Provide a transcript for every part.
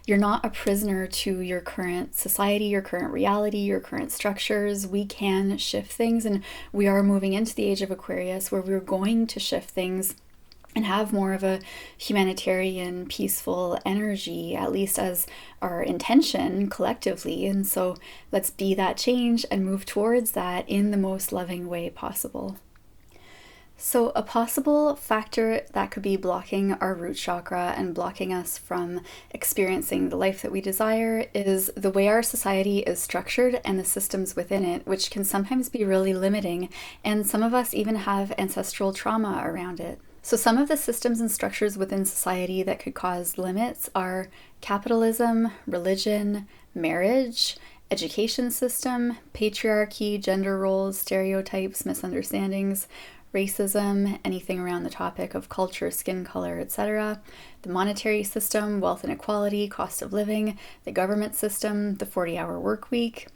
You're not a prisoner to your current society, your current reality, your current structures. We can shift things, and we are moving into the age of Aquarius where we're going to shift things and have more of a humanitarian, peaceful energy, at least as our intention collectively. And so let's be that change and move towards that in the most loving way possible. So, a possible factor that could be blocking our root chakra and blocking us from experiencing the life that we desire is the way our society is structured and the systems within it, which can sometimes be really limiting. And some of us even have ancestral trauma around it. So, some of the systems and structures within society that could cause limits are capitalism, religion, marriage, education system, patriarchy, gender roles, stereotypes, misunderstandings, racism, anything around the topic of culture, skin color, etc., the monetary system, wealth inequality, cost of living, the government system, the 40-hour work week,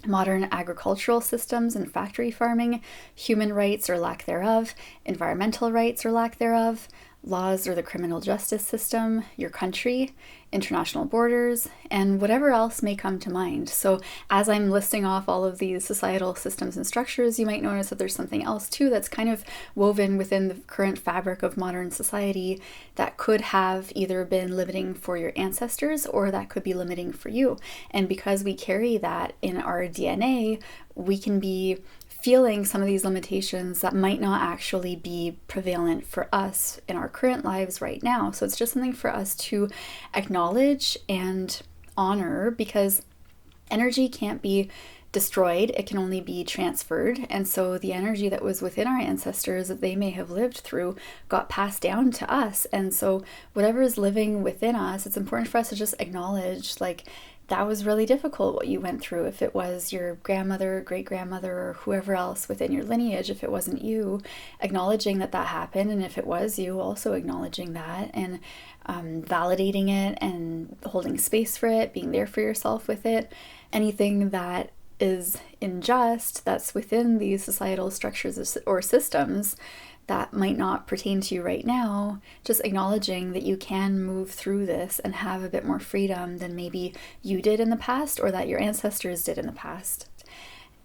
modern agricultural systems and factory farming, human rights or lack thereof, environmental rights or lack thereof, laws or the criminal justice system, your country, international borders, and whatever else may come to mind. So as I'm listing off all of these societal systems and structures, you might notice that there's something else too that's kind of woven within the current fabric of modern society that could have either been limiting for your ancestors or that could be limiting for you. And because we carry that in our DNA, we can be feeling some of these limitations that might not actually be prevalent for us in our current lives right now. So it's just something for us to acknowledge and honor, because energy can't be destroyed, it can only be transferred. And so the energy that was within our ancestors that they may have lived through got passed down to us. And so whatever is living within us, it's important for us to just acknowledge, like, that was really difficult what you went through. If it was your grandmother, great grandmother, or whoever else within your lineage, if it wasn't you, acknowledging that that happened, and if it was you, also acknowledging that and validating it and holding space for it, being there for yourself with it. Anything that is unjust that's within these societal structures or systems that might not pertain to you right now, just acknowledging that you can move through this and have a bit more freedom than maybe you did in the past or that your ancestors did in the past.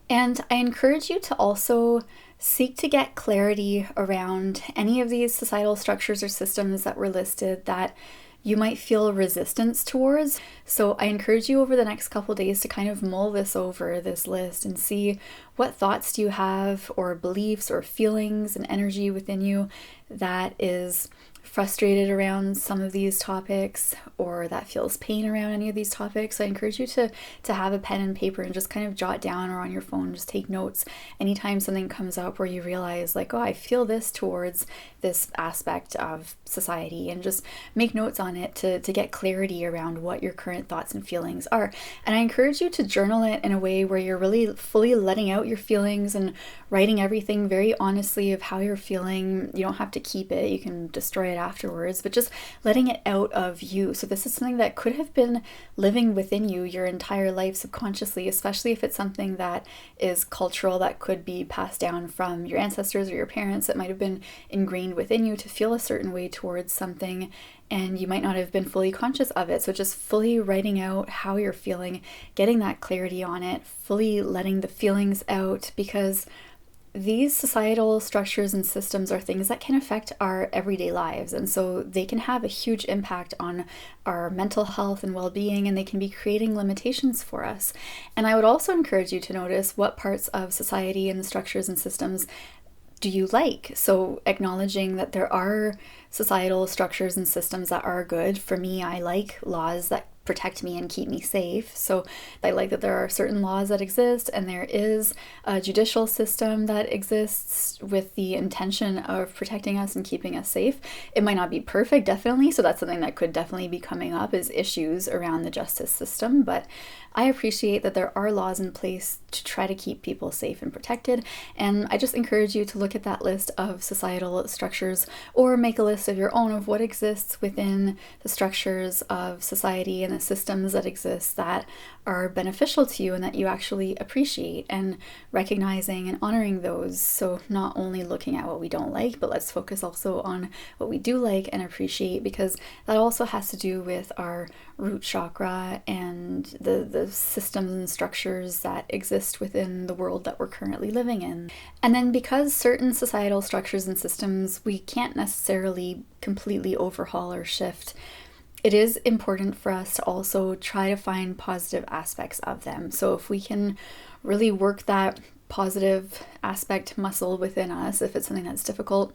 And I encourage you to also seek to get clarity around any of these societal structures or systems that were listed that you might feel resistance towards. So I encourage you over the next couple days to kind of mull this over, this list, and see what thoughts do you have or beliefs or feelings and energy within you that is frustrated around some of these topics or that feels pain around any of these topics. So I encourage you to have a pen and paper and just kind of jot down, or on your phone, just take notes anytime something comes up where you realize, like, oh, I feel this towards this aspect of society, and just make notes on it to get clarity around what your current thoughts and feelings are. And I encourage you to journal it in a way where you're really fully letting out your feelings and writing everything very honestly of how you're feeling. You don't have to keep it, you can destroy it afterwards, but just letting it out of you. So this is something that could have been living within you your entire life subconsciously, especially if it's something that is cultural, that could be passed down from your ancestors or your parents, that might have been ingrained within you to feel a certain way towards something, and you might not have been fully conscious of it. So just fully writing out how you're feeling, getting that clarity on it, fully letting the feelings out, because these societal structures and systems are things that can affect our everyday lives. And so they can have a huge impact on our mental health and well-being, and they can be creating limitations for us. And I would also encourage you to notice what parts of society and the structures and systems do you like? So acknowledging that there are societal structures and systems that are good. For me, I like laws that protect me and keep me safe. So I like that there are certain laws that exist, and there is a judicial system that exists with the intention of protecting us and keeping us safe. It might not be perfect, definitely, so that's something that could definitely be coming up, is issues around the justice system, but I appreciate that there are laws in place to try to keep people safe and protected. And I just encourage you to look at that list of societal structures, or make a list list of your own of what exists within the structures of society and the systems that exist that are beneficial to you and that you actually appreciate, and recognizing and honoring those. So not only looking at what we don't like, but let's focus also on what we do like and appreciate, because that also has to do with our root chakra and the systems and structures that exist within the world that we're currently living in. And then because certain societal structures and systems we can't necessarily completely overhaul or shift, it is important for us to also try to find positive aspects of them. So if we can really work that positive aspect muscle within us, if it's something that's difficult,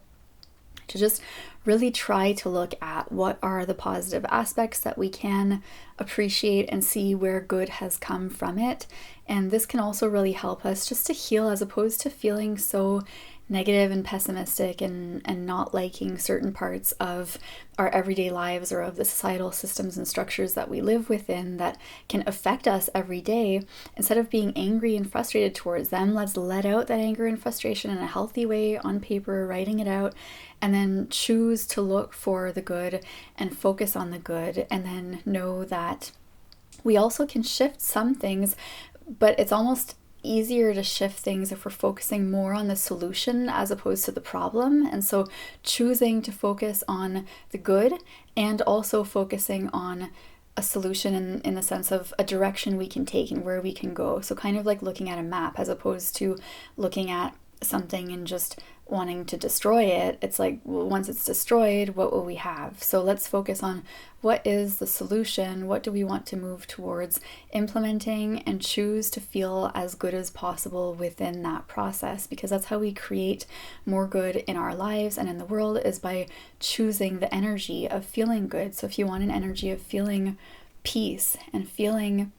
to just really try to look at what are the positive aspects that we can appreciate and see where good has come from it. And this can also really help us just to heal, as opposed to feeling so negative and pessimistic and not liking certain parts of our everyday lives or of the societal systems and structures that we live within that can affect us every day. Instead of being angry and frustrated towards them, let's let out that anger and frustration in a healthy way on paper, writing it out, and then choose to look for the good and focus on the good, and then know that we also can shift some things, but it's almost easier to shift things if we're focusing more on the solution as opposed to the problem. And so choosing to focus on the good and also focusing on a solution in the sense of a direction we can take and where we can go. So kind of like looking at a map as opposed to looking at something and just wanting to destroy it. It's like, well, once it's destroyed, what will we have? So let's focus on what is the solution, what do we want to move towards implementing, and choose to feel as good as possible within that process, because that's how we create more good in our lives and in the world, is by choosing the energy of feeling good. So if you want an energy of feeling peace and feeling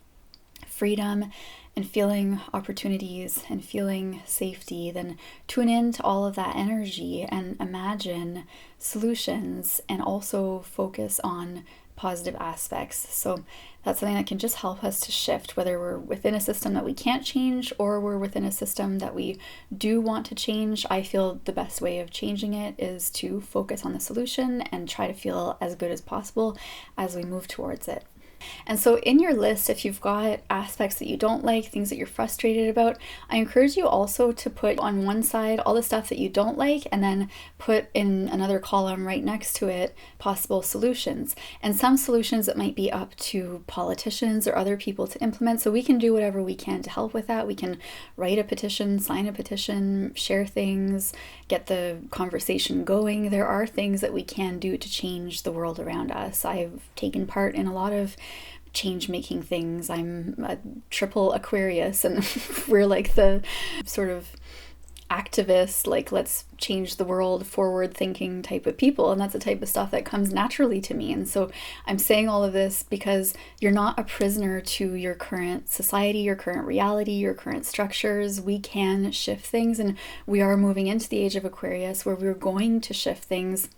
freedom and feeling opportunities and feeling safety, then tune into all of that energy and imagine solutions, and also focus on positive aspects. So that's something that can just help us to shift, whether we're within a system that we can't change or we're within a system that we do want to change. I feel the best way of changing it is to focus on the solution and try to feel as good as possible as we move towards it. And so in your list, if you've got aspects that you don't like, things that you're frustrated about, I encourage you also to put on one side all the stuff that you don't like, and then put in another column right next to it possible solutions. And some solutions that might be up to politicians or other people to implement. So we can do whatever we can to help with that. We can write a petition, sign a petition, share things, get the conversation going. There are things that we can do to change the world around us. I've taken part in a lot of change making things. I'm a triple Aquarius, and we're like the sort of activists, like let's change the world, forward thinking type of people, and that's the type of stuff that comes naturally to me. And so I'm saying all of this because you're not a prisoner to your current society, your current reality, your current structures. We can shift things, and we are moving into the age of Aquarius where we're going to shift things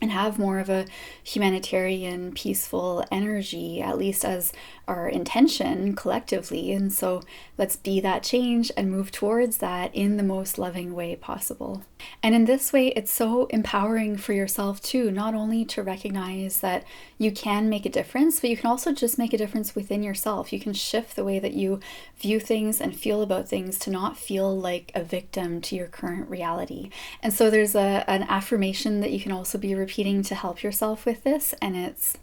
and have more of a humanitarian, peaceful energy, at least as our intention collectively. And so let's be that change and move towards that in the most loving way possible. And in this way, it's so empowering for yourself too, not only to recognize that you can make a difference, but you can also just make a difference within yourself. You can shift the way that you view things and feel about things to not feel like a victim to your current reality. And so there's an affirmation that you can also be repeating to help yourself with this, and it's,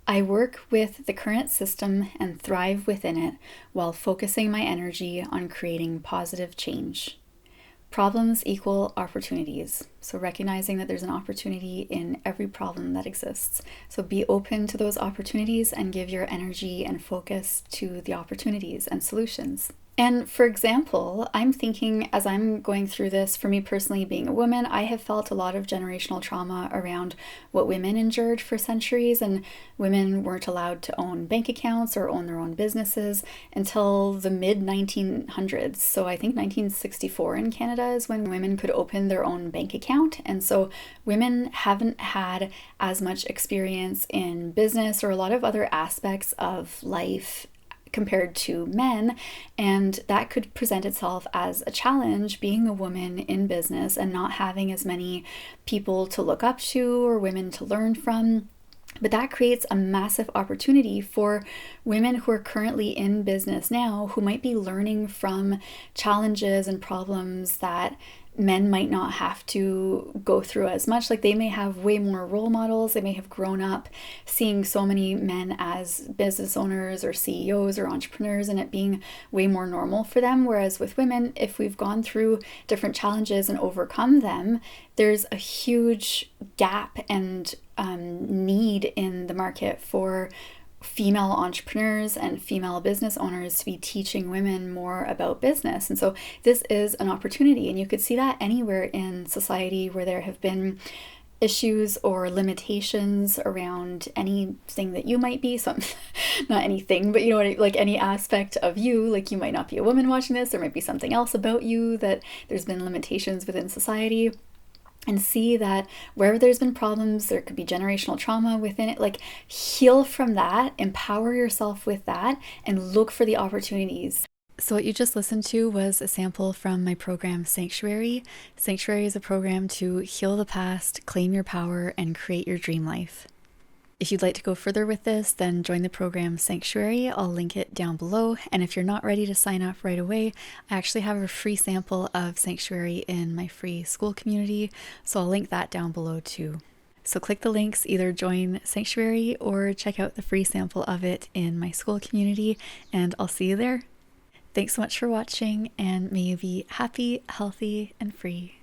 I work with the current system and thrive within it while focusing my energy on creating positive change. Problems equal opportunities. So recognizing that there's an opportunity in every problem that exists. So be open to those opportunities and give your energy and focus to the opportunities and solutions. And for example, I'm thinking as I'm going through this, for me personally, being a woman, I have felt a lot of generational trauma around what women endured for centuries, and women weren't allowed to own bank accounts or own their own businesses until the mid 1900s. So I think 1964 in Canada is when women could open their own bank account. And so women haven't had as much experience in business or a lot of other aspects of life compared to men, and that could present itself as a challenge being a woman in business and not having as many people to look up to or women to learn from. But that creates a massive opportunity for women who are currently in business now, who might be learning from challenges and problems that men might not have to go through as much. Like, they may have way more role models. They may have grown up seeing so many men as business owners or CEOs or entrepreneurs, and it being way more normal for them. Whereas with women, if we've gone through different challenges and overcome them, there's a huge gap and need in the market for female entrepreneurs and female business owners to be teaching women more about business. And so this is an opportunity, and you could see that anywhere in society where there have been issues or limitations around anything that you might be, so not anything, but you know what, like any aspect of you, like you might not be a woman watching this, there might be something else about you that there's been limitations within society. And see that wherever there's been problems, there could be generational trauma within it. Like, heal from that, empower yourself with that, and look for the opportunities. So what you just listened to was a sample from my program Sanctuary. Sanctuary is a program to heal the past, claim your power, and create your dream life. If you'd like to go further with this, then join the program Sanctuary. I'll link it down below. And if you're not ready to sign up right away, I actually have a free sample of Sanctuary in my free school community. So I'll link that down below too. So click the links, either join Sanctuary or check out the free sample of it in my school community, and I'll see you there. Thanks so much for watching, and may you be happy, healthy, and free.